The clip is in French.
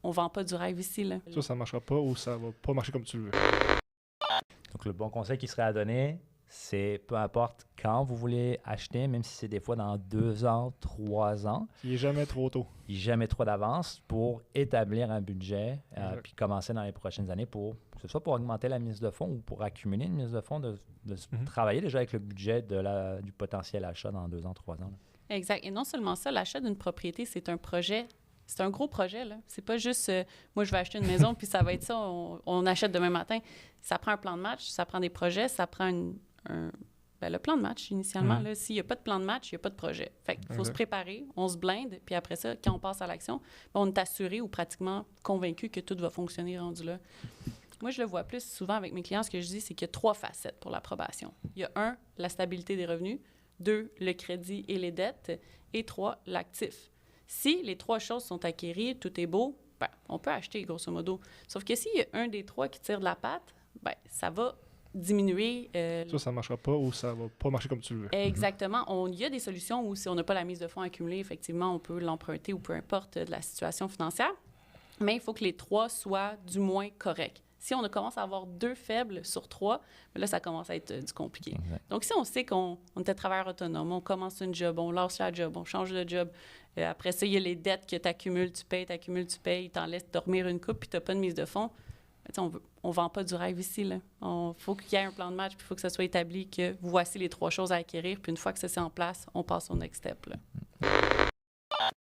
on vend pas du rêve ici, là. Ça marchera pas ou ça va pas marcher comme tu le veux. Donc, le bon conseil qui serait à donner, c'est peu importe quand vous voulez acheter, même si c'est des fois dans 2 ans, 3 ans, Il n'est jamais trop tôt. il n'y a jamais trop d'avance pour établir un budget Exact. puis commencer dans les prochaines années pour, que ce soit pour augmenter la mise de fonds ou pour accumuler une mise de fonds, de travailler déjà avec le budget du potentiel achat dans 2 ans, 3 ans. Là. Exact. Et non seulement ça, l'achat d'une propriété, c'est un projet. C'est un gros projet, là. C'est pas juste moi, je vais acheter une maison, puis ça va être ça, on achète demain matin. Ça prend un plan de match, ça prend des projets, ça prend le plan de match, initialement. Là, s'il n'y a pas de plan de match, il n'y a pas de projet. Fait qu'il faut se préparer, on se blinde, puis après ça, quand on passe à l'action, on est assuré ou pratiquement convaincu que tout va fonctionner rendu là. Moi, je le vois plus souvent avec mes clients, ce que je dis, c'est qu'il y a 3 facettes pour l'approbation. Il y a 1, la stabilité des revenus, 2, le crédit et les dettes, et 3, l'actif. Si les 3 choses sont acquéries, tout est beau, ben, on peut acheter, grosso modo. Sauf que s'il y a un des 3 qui tire de la patte, ben, ça va diminuer. Ça marchera pas ou ça va pas marcher comme tu le veux. Exactement. Il y a des solutions où si on n'a pas la mise de fonds accumulée, effectivement, on peut l'emprunter ou peu importe de la situation financière. Mais il faut que les 3 soient du moins corrects. Si on commence à avoir 2 faibles sur 3, là, ça commence à être du compliqué. Exact. Donc, si on sait qu'on était travailleur autonome, on commence une job, on lâche la job, on change de job. Après ça, il y a les dettes que tu accumules, tu payes, t'en laisses dormir une coupe, puis tu n'as pas de mise de fonds. On vend pas du rêve ici. Il faut qu'il y ait un plan de match, puis il faut que ça soit établi que voici les 3 choses à acquérir. Puis une fois que ça c'est en place, on passe au next step. Là.